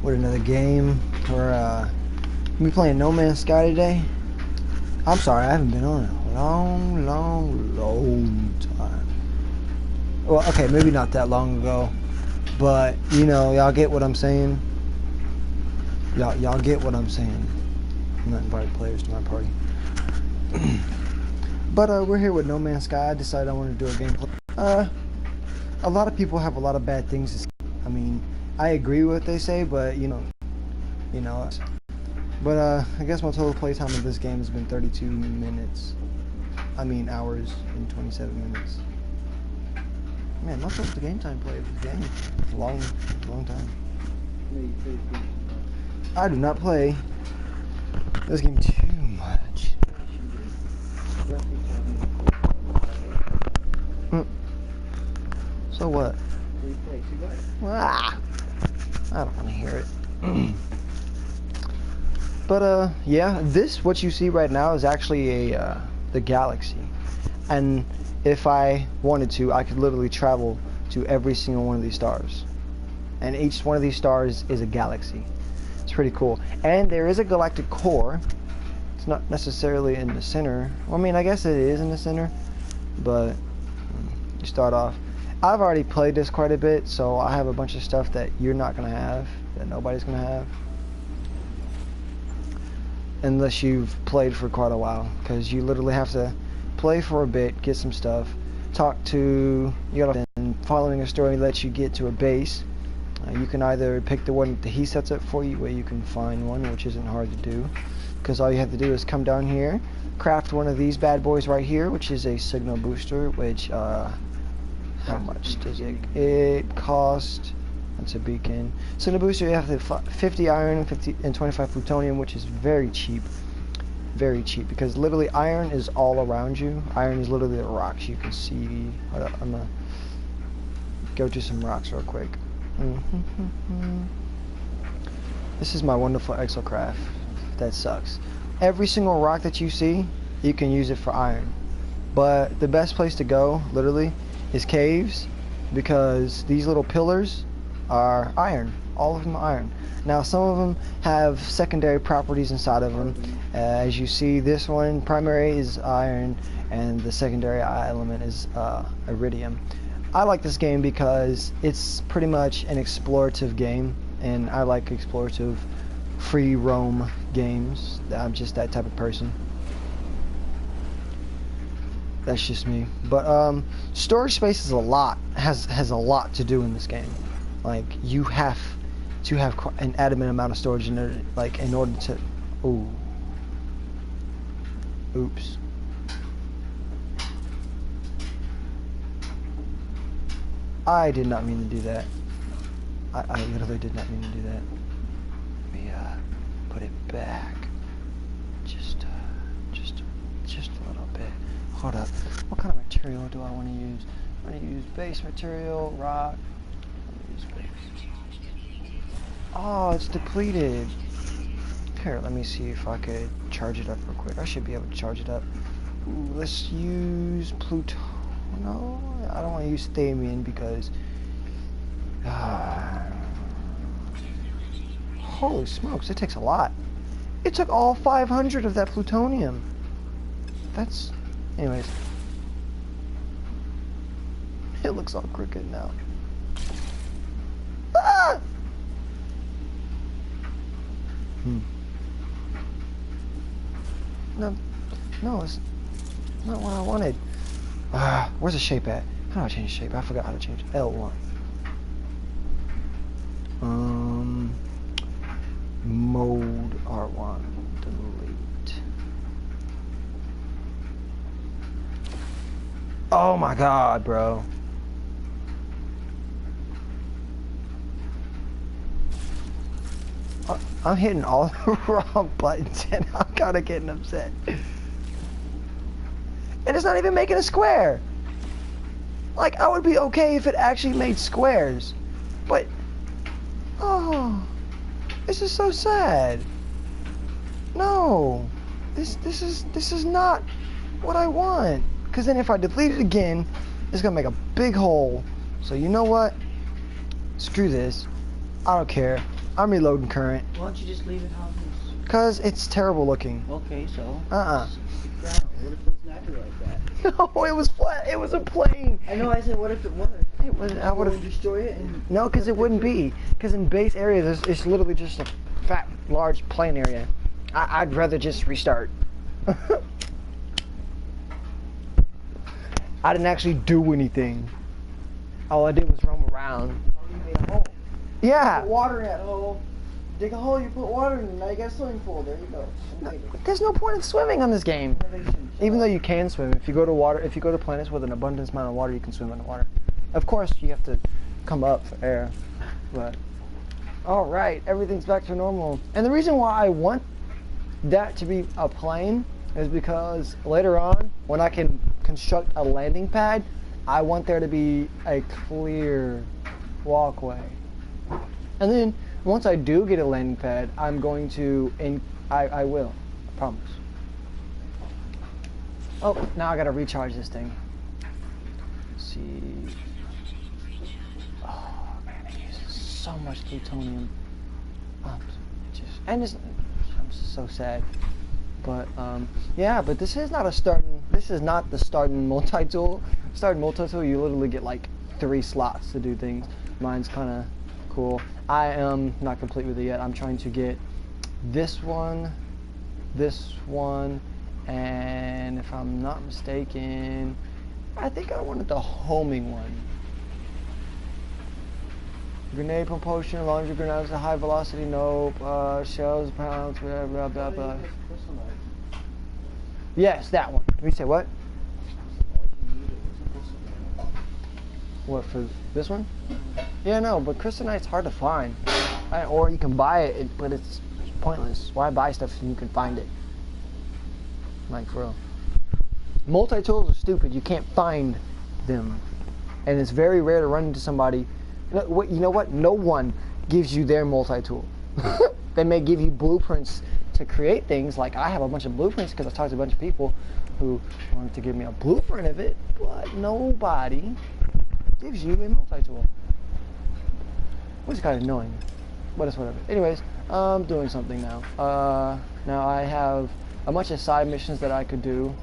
with another game. We're we playing No Man's Sky today. I'm sorry, I haven't been on it a long time. Well, okay, maybe not that long ago, but you know, y'all get what I'm saying. Y'all get what I'm saying. I'm not inviting players to my party. But we're here with No Man's Sky. I decided I wanted to do a gameplay. A lot of people have a lot of bad things to say. I mean, I agree with what they say, but you know. But I guess my total playtime of this game has been 32 minutes. I mean, hours and 27 minutes. Man, not much the game time play of this game. Long time. I do not play this game too much. So what? Ah, I don't want to hear it. But yeah, what you see right now is actually the galaxy, and if I wanted to, I could literally travel to every single one of these stars, and each one of these stars is a galaxy. It's pretty cool, and there is a galactic core. It's not necessarily in the center. Well, I mean, I guess it is in the center, but you start off. I've already played this quite a bit, so I have a bunch of stuff that you're not gonna have, that nobody's gonna have. Unless you've played for quite a while, because you literally have to play for a bit, get some stuff, and following a story lets you get to a base. You can either pick the one that he sets up for you, where you can find one, which isn't hard to do, because all you have to do is come down here, craft one of these bad boys right here, which is a signal booster, which how much does it cost? It's a beacon. So in the booster you have the 50 iron and 25 plutonium, which is very cheap. Very cheap, because literally iron is all around you. Iron is literally the rocks you can see. I'm gonna go to some rocks real quick. This is my wonderful exocraft. That sucks. Every single rock that you see, you can use it for iron. But the best place to go, literally, is caves, because these little pillars are iron. All of them are iron. Now some of them have secondary properties inside of them. As you see, this one primary is iron, and the secondary element is iridium. I like this game because it's pretty much an explorative game, and I like explorative free roam games. I'm just that type of person. That's just me. But storage space is has a lot to do in this game. Like, you have to have an adamant amount of storage in order to. Ooh. Oops. I did not mean to do that. I literally did not mean to do that. Let me put it back. Just a little bit. Hold up. What kind of material do I want to use? I'm going to use base material, rock. Oh, it's depleted. Here, let me see if I could charge it up real quick. I should be able to charge it up. Ooh, let's use Pluto. No, I don't want to use Thamium because... holy smokes, it takes a lot. It took all 500 of that plutonium. That's... Anyways. It looks all crooked now. Ah! No, it's not what I wanted. Where's the shape at? How do I change shape? I forgot how to change it. L1. Mode R1. Delete. Oh my god, bro. I'm hitting all the wrong buttons and I'm kind of getting upset. And it's not even making a square. Like, I would be okay if it actually made squares. But, oh, this is so sad. No, this is not what I want. Because then if I delete it again, it's going to make a big hole. So you know what? Screw this. I don't care. I'm reloading current. Why don't you just leave it how it is? Cause it's terrible looking. Okay, so. Uh-uh. What if it was naturally like that? No, it was flat. It was a plane. I know. I said, what if it was? It was. I would have destroy it. And No, because it wouldn't be. Because in base areas, it's literally just a fat, large plane area. I'd rather just restart. I didn't actually do anything. All I did was roam around. Oh, you made a hole. Yeah. Put water in that hole. Dig a hole. You put water in it. Now you got a swimming pool. There you go. There's no point in swimming on this game. Innovation. Even though you can swim, if you go to planets with an abundance amount of water, you can swim in the water. Of course, you have to come up for air, but all right, everything's back to normal. And the reason why I want that to be a plane is because later on, when I can construct a landing pad, I want there to be a clear walkway. And then once I do get a landing pad, I'm going to, I will, I promise. Oh, now I gotta recharge this thing. Let's see. Oh man, it uses so much plutonium. I'm so sad. But yeah, but this is not the starting multi-tool. Starting multi-tool, you literally get like 3 slots to do things. Mine's kind of cool. I am not complete with it yet. I'm trying to get this one, and if I'm not mistaken, I think I wanted the homing one. Grenade propulsion, laundry grenades, a high velocity, nope, shells, pounds, blah, blah, blah, blah. Yes, that one. You say what? What, for this one? Yeah, no, but crystallinite's hard to find. Or you can buy it, but it's pointless. Why buy stuff if you can find it? Like, for real. Multi-tools are stupid. You can't find them. And it's very rare to run into somebody. You know what? No one gives you their multi-tool. They may give you blueprints to create things. Like, I have a bunch of blueprints because I talked to a bunch of people who wanted to give me a blueprint of it. But nobody gives you a multi-tool. Which is kind of annoying. But it's whatever. Anyways, I'm doing something now. Now I have a bunch of side missions that I could do.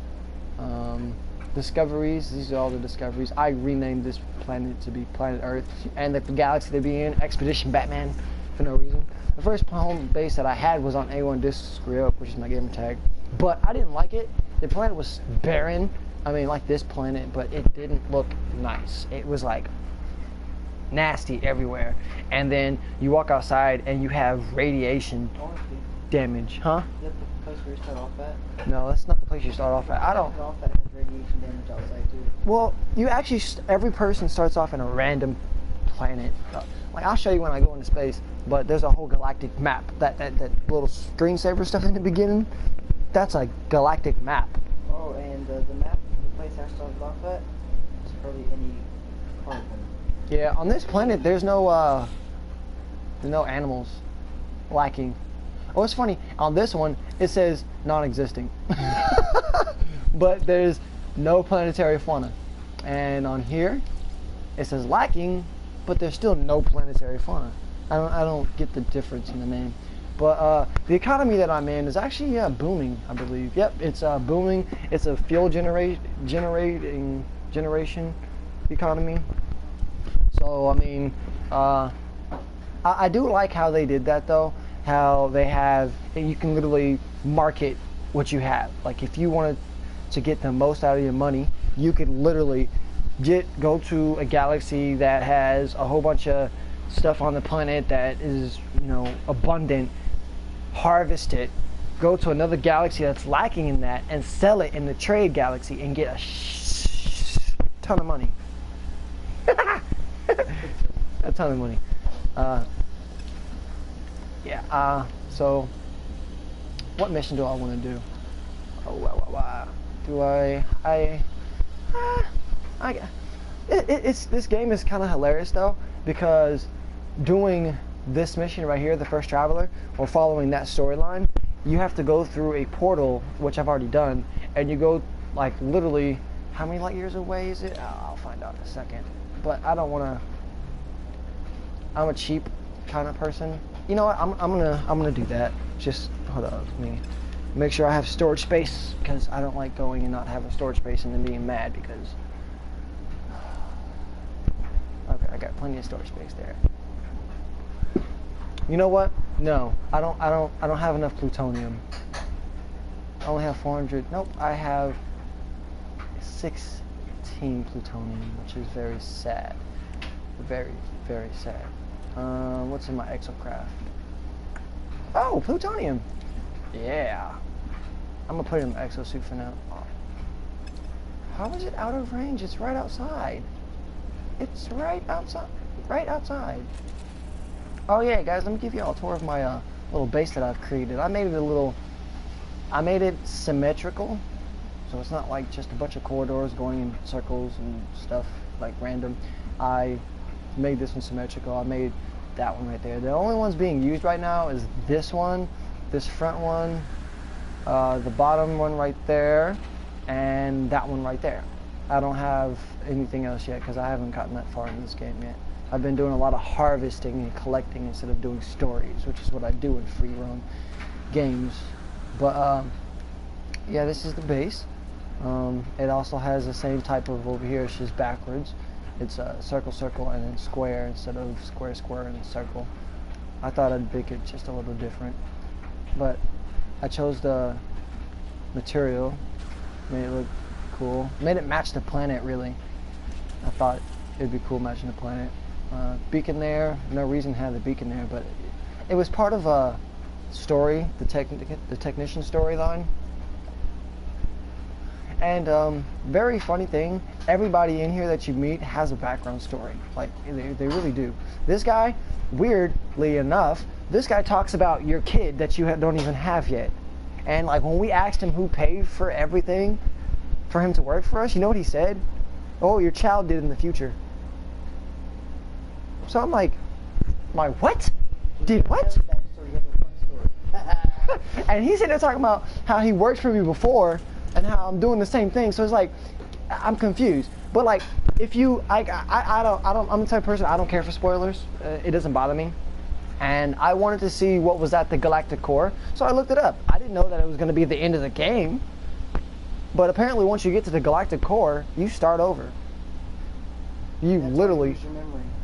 Discoveries, these are all the discoveries. I renamed this planet to be Planet Earth, and the galaxy to be in Expedition Batman for no reason. The first home base that I had was on A1 Disc Script, which is my gamer tag, but I didn't like it. The planet was barren. I mean, like this planet, but it didn't look nice. It was like nasty everywhere. And then you walk outside and you have radiation damage, huh? Is that the place where you start off at? No, that's not the place you start off at. I don't. Start off at has radiation damage outside too. Well, you actually, every person starts off in a random planet. Like, I'll show you when I go into space, but there's a whole galactic map. That little screensaver stuff in the beginning, that's a galactic map. Oh, and the map, the place I started off at, is probably any part of them. Yeah, on this planet, there's no animals lacking. Oh, it's funny, on this one, it says non-existing. But there's no planetary fauna. And on here, it says lacking, but there's still no planetary fauna. I don't get the difference in the name. But the economy that I'm in is actually booming, I believe. Yep, it's booming. It's a fuel generation economy. So, I mean, I do like how they did that, though. How they have, you can literally market what you have. Like, if you wanted to get the most out of your money, you could literally go to a galaxy that has a whole bunch of stuff on the planet that is, abundant, harvest it, go to another galaxy that's lacking in that, and sell it in the trade galaxy and get a ton of money. A ton of money. So what mission do I want to do? This game is kind of hilarious though, because doing this mission right here, the First Traveler, or following that storyline, you have to go through a portal, which I've already done, and you go like literally, how many light years away is it? I'll find out in a second. But I don't want to, I'm a cheap kind of person, You know what? I'm gonna do that. Just hold on. Let me make sure I have storage space because I don't like going and not having storage space and then being mad because. Okay, I got plenty of storage space there. You know what? No, I don't have enough plutonium. I only have 400. Nope, I have 16 plutonium, which is very sad. Very, very sad. What's in my exocraft? Oh, plutonium. Yeah. I'm gonna put it in my exosuit for now. How is it out of range? It's right outside. It's right outside. Right outside. Oh yeah, guys, let me give you all a tour of my little base that I've created. I made it symmetrical, so it's not like just a bunch of corridors going in circles and stuff like random. I made this one symmetrical. I made that one right there. The only ones being used right now is this one, this front one, the bottom one right there, and that one right there. I don't have anything else yet because I haven't gotten that far in this game yet. I've been doing a lot of harvesting and collecting instead of doing stories, which is what I do in free roam games. But yeah, this is the base. It also has the same type of over here. It's just backwards. It's circle, circle, and then square instead of square, square, and circle. I thought I'd make it just a little different, but I chose the material, made it look cool, made it match the planet. Really, I thought it'd be cool matching the planet. Beacon there. No reason to have the beacon there, but it was part of a story, the technician storyline. And very funny thing, everybody in here that you meet has a background story. Like, they really do. This guy, weirdly enough, this guy talks about your kid that you don't even have yet. And like when we asked him who paid for everything for him to work for us, you know what he said? Oh, your child did in the future. So I'm like, what? Did what? And he's sitting there talking about how he worked for me before and how I'm doing the same thing. So it's like, I'm confused. But like, if you, I'm the type of person, I don't care for spoilers. It doesn't bother me. And I wanted to see what was at the Galactic Core, so I looked it up. I didn't know that it was going to be the end of the game. But apparently once you get to the Galactic Core, you start over. You literally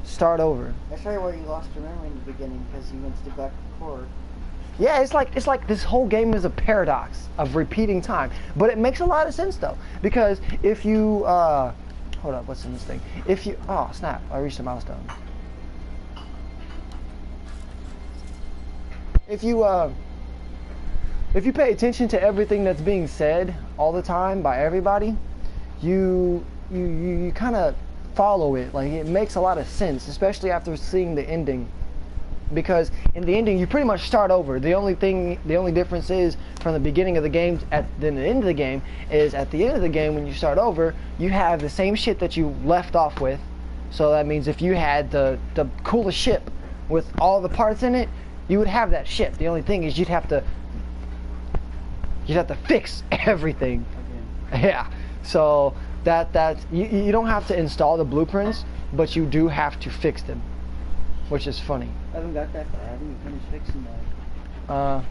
start over. That's right where you lost your memory in the beginning, because you went to the Galactic Core. Yeah, it's like this whole game is a paradox of repeating time. But it makes a lot of sense though, because if you hold up, what's in this thing? If you, oh snap, I reached a milestone. If you pay attention to everything that's being said all the time by everybody, you kind of follow it. Like, it makes a lot of sense, especially after seeing the ending. Because in the ending, you pretty much start over. The only difference is from the beginning of the game at the end of the game is at the end of the game when you start over, you have the same shit that you left off with. So that means if you had the coolest ship with all the parts in it, you would have that ship. The only thing is you'd have to fix everything. Okay. Yeah. So that you don't have to install the blueprints, but you do have to fix them, which is funny. I haven't got that far. I haven't finished fixing that. Oh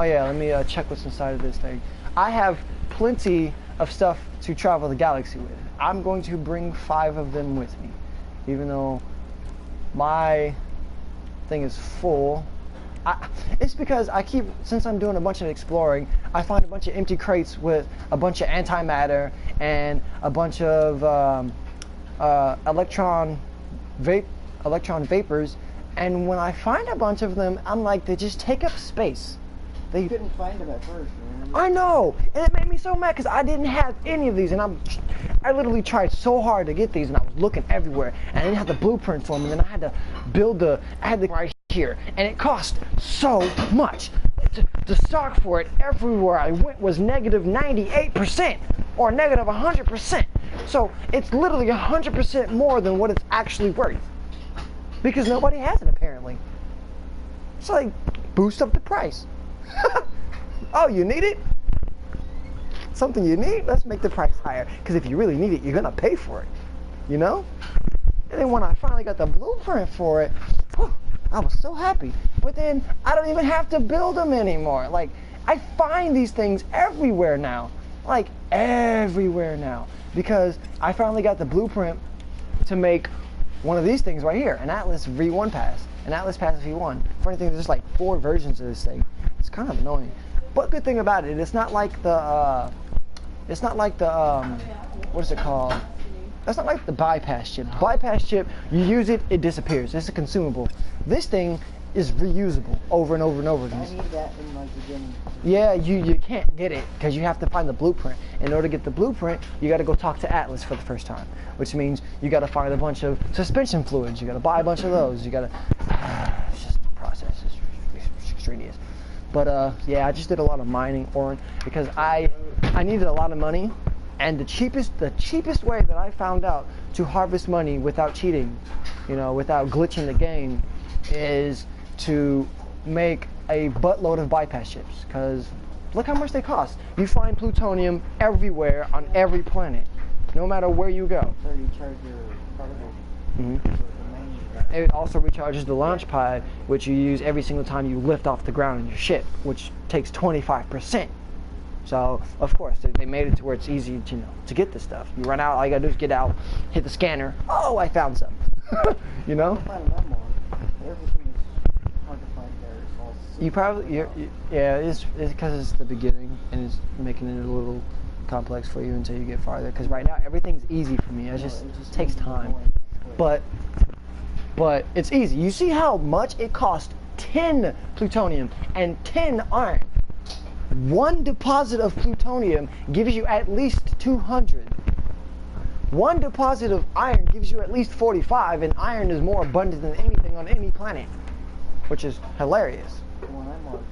yeah, let me check what's inside of this thing. I have plenty of stuff to travel the galaxy with. I'm going to bring 5 of them with me, even though my thing is full. It's because since I'm doing a bunch of exploring, I find a bunch of empty crates with a bunch of antimatter and a bunch of electron vapors, and when I find a bunch of them, I'm like, they just take up space. You couldn't find them at first, remember? I know, and it made me so mad because I didn't have any of these, and I literally tried so hard to get these, and I was looking everywhere, and I didn't have the blueprint for them, and then I had to build right here, and it cost so much. The stock for it everywhere I went was negative 98% or negative 100%. So it's literally 100% more than what it's actually worth, because nobody has it apparently. So like, boost up the price. Oh, you need it? Something you need? Let's make the price higher, because if you really need it, you're gonna pay for it, you know? And then when I finally got the blueprint for it, I was so happy. But then I don't even have to build them anymore. Like, I find these things everywhere now. Like, everywhere now. Because I finally got the blueprint to make one of these things right here, an Atlas V1 pass, an Atlas Pass V1. Funny thing, there's like 4 versions of this thing. It's kind of annoying. But good thing about it, it's not like the, what is it called? That's not like the bypass chip. Bypass chip, you use it, it disappears. It's a consumable. This thing is reusable over and over and over again. I need that in my beginning. Yeah, you can't get it because you have to find the blueprint. In order to get the blueprint, you got to go talk to Atlas for the first time, which means you got to find a bunch of suspension fluids. You got to buy a bunch of those. You got to. It's just the process. It's extraneous. But yeah, I just did a lot of mining, Orin, because I needed a lot of money, and the cheapest way that I found out to harvest money without cheating, you know, without glitching the game, is to make a buttload of bypass chips. Because look how much they cost. You find plutonium everywhere on every planet, no matter where you go. So you charge your cargo. Mm-hmm. It also recharges the launch pad, which you use every single time you lift off the ground in your ship, which takes 25%. So, of course, they made it to where it's easy to, you know, to get this stuff. You run out, all you gotta do is get out, hit the scanner. Oh, I found some. You know? Everything is hard to find there. It's all You probably, yeah, it's because it's the beginning and it's making it a little complex for you until you get farther. Because right now everything's easy for me. It just takes time. But it's easy. You see how much it costs 10 plutonium and 10 iron. One deposit of plutonium gives you at least 200. One deposit of iron gives you at least 45, and iron is more abundant than anything on any planet, which is hilarious. When I'm on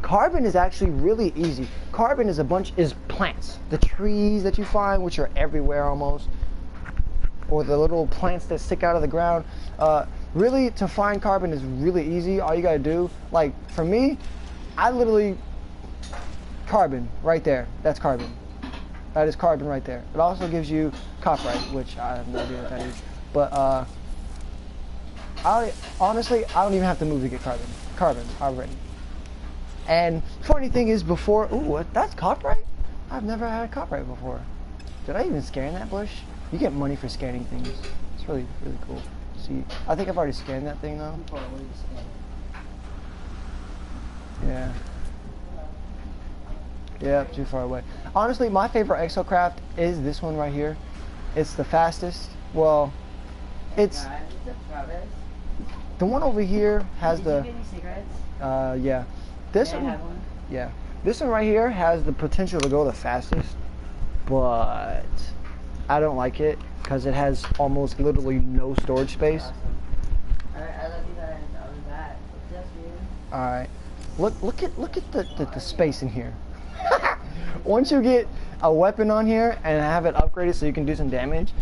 Carbon is actually really easy. Carbon is plants. The trees that you find, which are everywhere almost, or the little plants that stick out of the ground. Really, to find carbon is really easy. All you gotta do, like for me, I literally, carbon right there. That's carbon. That is carbon right there. It also gives you copperite, which I have no idea what that is. But I don't even have to move to get carbon. Carbon already. And funny thing is, before, that's copperite? I've never had copperite before. Did I even scan that bush? You get money for scanning things. It's really, really cool. See, I think I've already scanned that thing though. Yeah. Yeah, too far away. Honestly, my favorite exocraft is this one right here. It's the fastest. Well, it's the one over here has Did you get any cigarettes? yeah. This May I one, have one? yeah. This one right here has the potential to go the fastest, but I don't like it because it has almost literally no storage space. Awesome. Alright, I love you guys. I was back. Just you. All right. Look at the space in here. Once you get a weapon on here and have it upgraded so you can do some damage,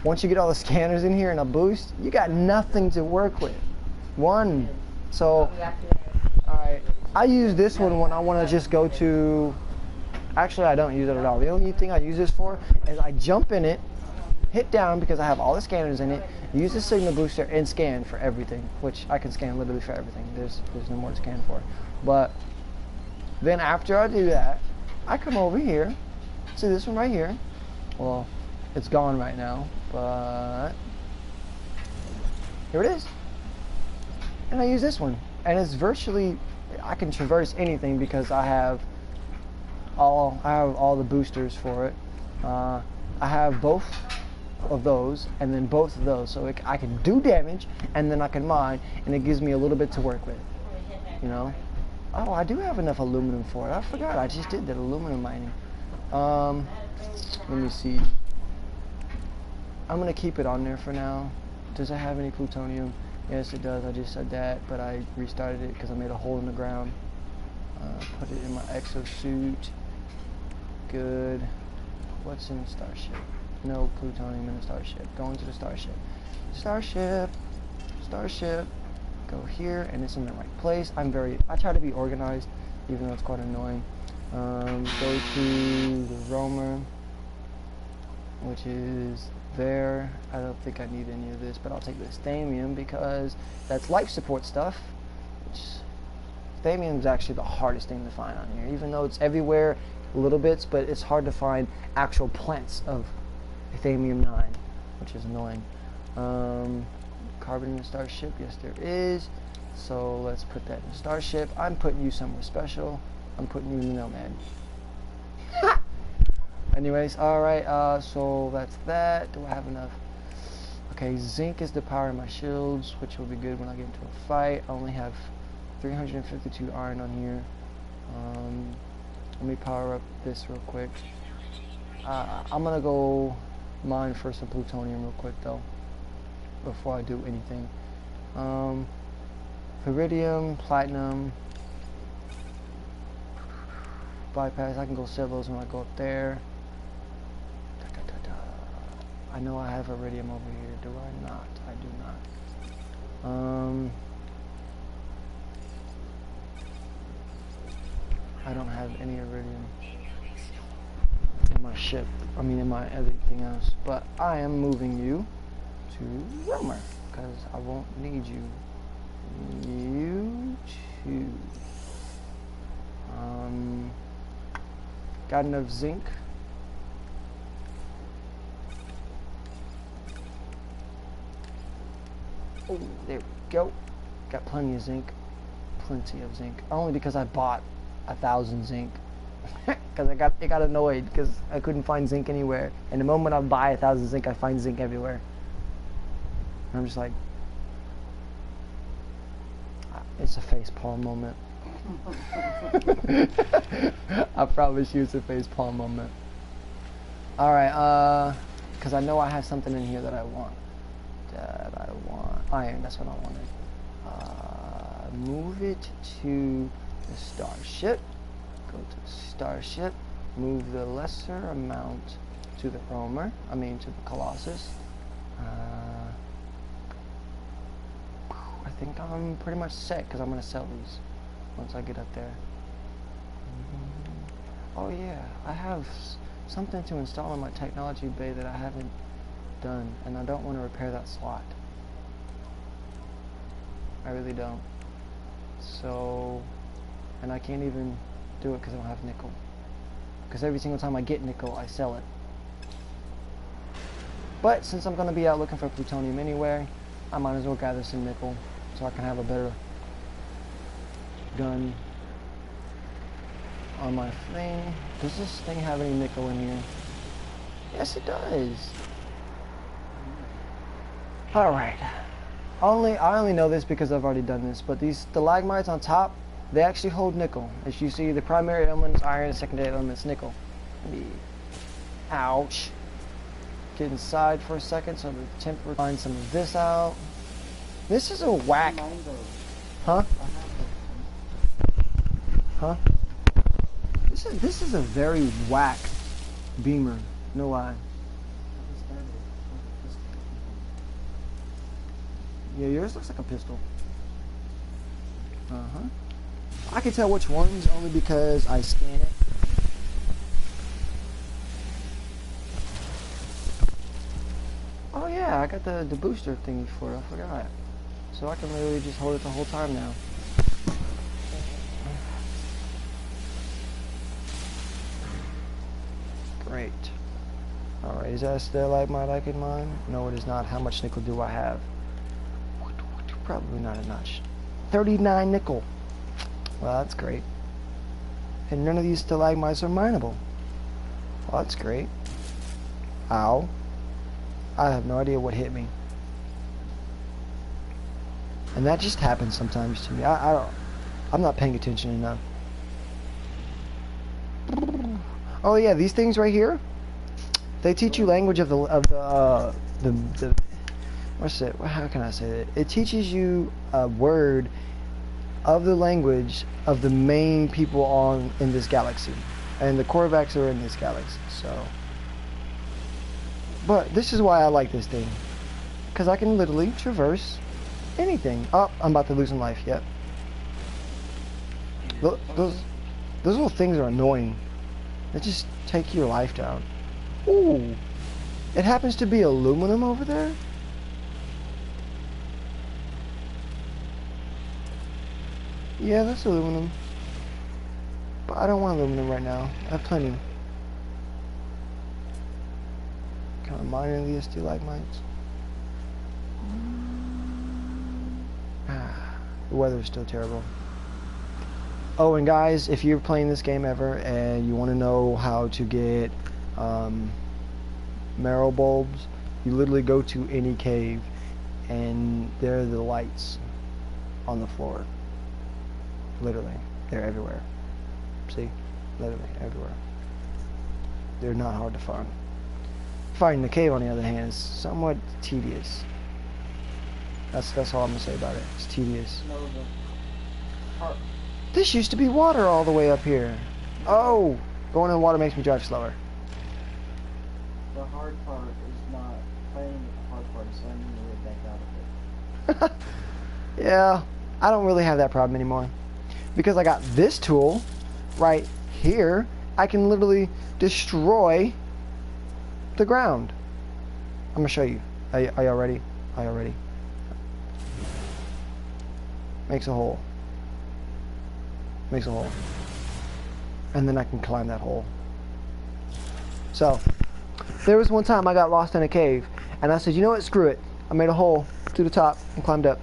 once you get all the scanners in here and a boost, you got nothing to work with. So, alright. I use this one when I want to just go to, actually I don't use it at all. The only thing I use this for is I jump in it, hit down because I have all the scanners in it, use the signal booster and scan for everything, which I can scan literally for everything. There's no more to scan for. But then after I do that, I come over here, see this one right here. Well, it's gone right now, but here it is. And I use this one, and it's virtually, I can traverse anything because I have all the boosters for it. I have both of those and then both of those, so I can do damage and then I can mine, and it gives me a little bit to work with, you know. Oh, I do have enough aluminum for it. I forgot I just did that aluminum mining. Let me see. I'm gonna keep it on there for now. Does it have any plutonium? Yes, it does. I just said that, but I restarted it because I made a hole in the ground. Put it in my exosuit. Good. What's in the starship? No plutonium in the starship. Going to the starship. Starship. Go here, and it's in the right place. I try to be organized, even though it's quite annoying. Go to the roamer. which is there. I don't think I need any of this, but I'll take this thallium because that's life support stuff. Which thallium is actually the hardest thing to find on here, even though it's everywhere, little bits, but it's hard to find actual plants of thallium-9, which is annoying. Carbon in the starship, yes there is. So let's put that in the starship. I'm putting you somewhere special. I'm putting you in the Nomad. Anyways, alright, so that's that. Do I have enough? Okay, zinc is the power of my shields, which will be good when I get into a fight. I only have 352 iron on here. Let me power up this real quick. I'm gonna go mine for some plutonium real quick though, before I do anything. Iridium, platinum, bypass. I can go sell those when I go up there. I know I have iridium over here. Do I not? I do not. I don't have any iridium in my ship. I mean, in my everything else. But I am moving you to Romer because I won't need you. You too. Got enough zinc. Oh, there we go. Got plenty of zinc. Plenty of zinc. Only because I bought 1,000 zinc. Because it got annoyed because I couldn't find zinc anywhere. And the moment I buy 1,000 zinc, I find zinc everywhere. And I'm just like, it's a facepalm moment. I promise you it's a facepalm moment. Alright, because I know I have something in here that I want. Iron, that's what I wanted. Move it to the starship. Go to the starship. Move the lesser amount to the Romer. I mean to the Colossus. I think I'm pretty much set because I'm going to sell these once I get up there. Oh yeah, I have something to install in my technology bay that I haven't done, and I don't want to repair that slot. I really don't. So, and I can't even do it because I don't have nickel. Because every single time I get nickel, I sell it. But since I'm going to be out looking for plutonium anyway, I might as well gather some nickel so I can have a better gun on my thing. Does this thing have any nickel in here? Yes, it does. Alright. I only know this because I've already done this, but these stalagmites on top, they actually hold nickel. As you see, the primary element is iron, the secondary element is nickel. Ouch. Get inside for a second so the temper find some of this out. This is a whack. Huh? Huh? This is a very whack beamer. No lie. Yeah, yours looks like a pistol. Uh-huh. I can tell which ones only because I scan it. Oh yeah, I got the booster thingy for it. I forgot. So I can literally just hold it the whole time now. Great. Alright, is that a stalagmite I can mine? No, it is not. How much nickel do I have? Probably not enough. 39 nickel. Well, that's great. And none of these stalagmites are mineable. Well, that's great. Ow. I have no idea what hit me. And that just happens sometimes to me. I'm not paying attention enough. Oh yeah, these things right here, they teach you language of the what's it? How can I say that? It teaches you a word of the language of the main people in this galaxy, and the Korvax are in this galaxy. So, but this is why I like this thing, because I can literally traverse anything. Oh, I'm about to lose some life. Yep. Those little things are annoying. They just take your life down. Ooh. It happens to be aluminum over there. Yeah, that's aluminum. But I don't want aluminum right now. I have plenty. Kind of mining these stalagmites. The weather is still terrible. Oh, and guys, if you're playing this game ever and you want to know how to get marrow bulbs, you literally go to any cave and there are the lights on the floor. Literally, they're everywhere. See? Literally everywhere. They're not hard to find. Finding the cave, on the other hand, is somewhat tedious. That's all I'm gonna say about it. It's tedious. No, the part. This used to be water all the way up here. Oh, going in the water makes me drive slower. The hard part is not playing with the hard part, so I need to get back out of it. Yeah, I don't really have that problem anymore. Because I got this tool right here, I can literally destroy the ground. I'm gonna show you. Are y'all ready? Are y'all ready? Makes a hole. Makes a hole. And then I can climb that hole. So, there was one time I got lost in a cave, and I said, you know what, screw it. I made a hole to the top and climbed up.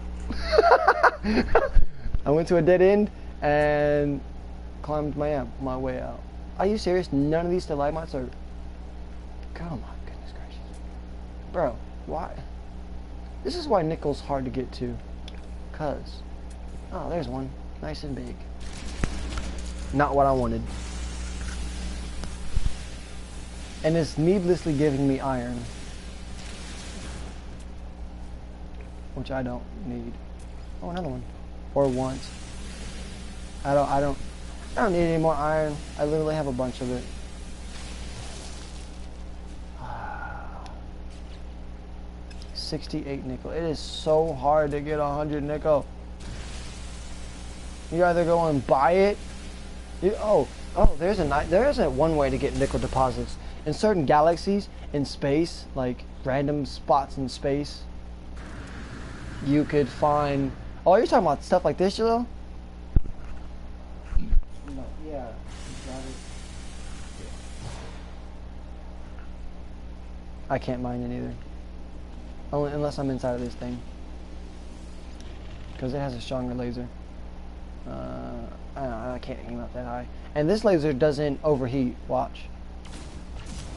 I went to a dead end and climbed my way out. Are you serious? None of these stalagmites are... Oh my goodness gracious. Bro, why? This is why nickel's hard to get to. Cause... Oh, there's one. Nice and big. Not what I wanted. And it's needlessly giving me iron. Which I don't need. Oh, another one. Or want. I don't need any more iron. I literally have a bunch of it. 68 nickel. It is so hard to get 100 nickel. You either go and buy it. There's a one way to get nickel deposits in certain galaxies in space, like random spots in space. You could find. Oh, you're talking about stuff like this, Jalil? No, yeah, got it. I can't mine it either. Only unless I'm inside of this thing, because it has a stronger laser. I can't aim up that high. And this laser doesn't overheat. Watch.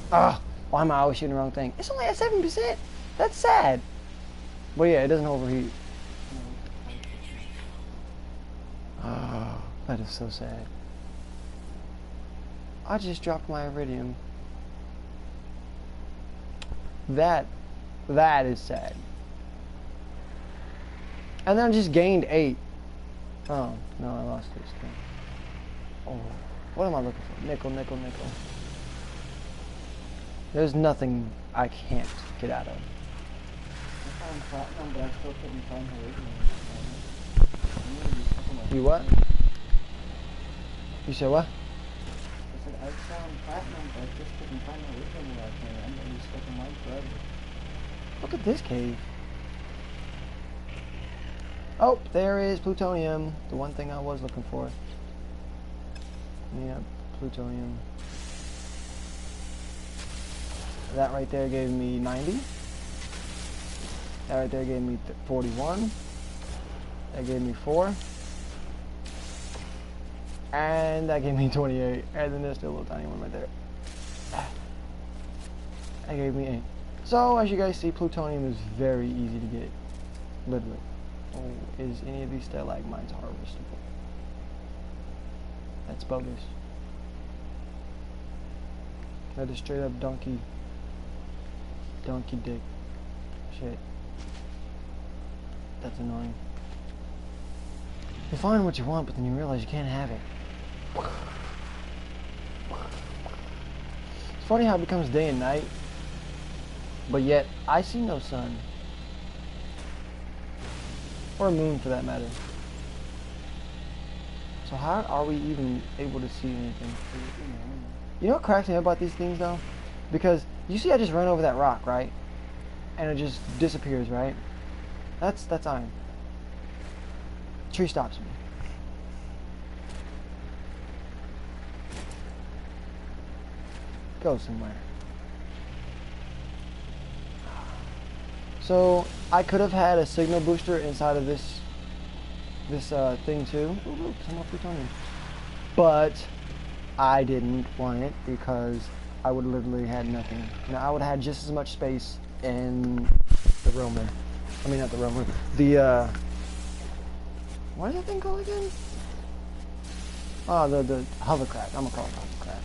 Why am I always shooting the wrong thing? It's only at 7%. That's sad. But yeah, it doesn't overheat. Oh, that is so sad. I just dropped my iridium. That is sad. And then I just gained 8. Oh, no, I lost this thing. Oh, what am I looking for? Nickel, nickel, nickel. There's nothing I can't get out of. I found platinum, but I still couldn't find iridium. You what? You said what? I said I found platinum, but I just couldn't find iridium where I can. I'm gonna be stuck in mine forever. Look at this cave. Oh, there is plutonium. The one thing I was looking for. Yeah, plutonium. That right there gave me 90. That right there gave me 41. That gave me 4. And that gave me 28. And then there's still a little tiny one right there. That gave me 8. So, as you guys see, plutonium is very easy to get. Literally. Oh, is any of these stalagmites harvestable? That's bogus. That is straight up donkey dick. Shit. That's annoying. You find what you want, but then you realize you can't have it. It's funny how it becomes day and night, but yet I see no sun. Or a moon for that matter. So how are we even able to see anything? You know what cracks me up about these things though? Because You see I just ran over that rock, right? And it just disappears, right? That's iron. Tree stops me. Go somewhere. So I could have had a signal booster inside of this thing too. Ooh, look, some more plutonium. But I didn't want it because I would literally had nothing. I would have had just as much space in the roamer. I mean, not the roamer. The what is that thing called again? Oh, the hovercraft. I'm gonna call it hovercraft.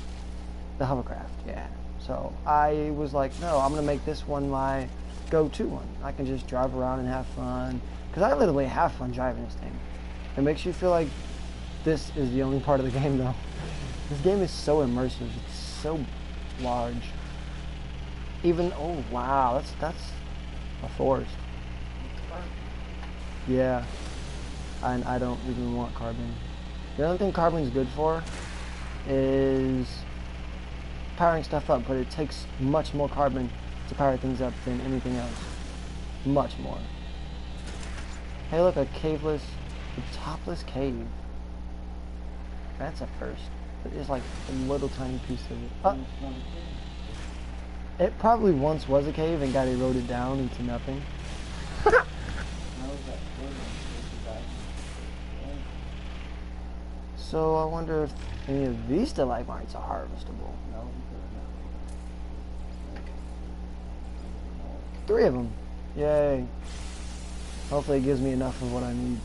The hovercraft, yeah. So I was like, no, I'm gonna make this one my go-to one. I can just drive around and have fun. Because I literally have fun driving this thing. It makes you feel like this is the only part of the game, though. This game is so immersive. It's so large. Even, oh wow, that's a forest. Yeah. And I don't even want carbon. The only thing carbon's good for is powering stuff up, but it takes much more carbon to power things up than anything else. Much more. Hey look, a topless cave. That's a first. It's like a little tiny piece of it. It probably once was a cave and got eroded down into nothing. So I wonder if any of these stalagmites are harvestable. No, 3 of them. Yay. Hopefully it gives me enough of what I need.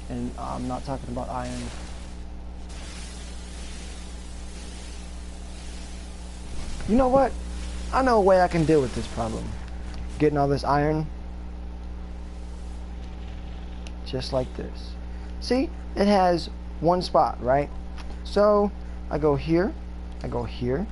And I'm not talking about iron. You know what? I know a way I can deal with this problem. Getting all this iron. Just like this. See? It has one spot, right? So I go here. I go here.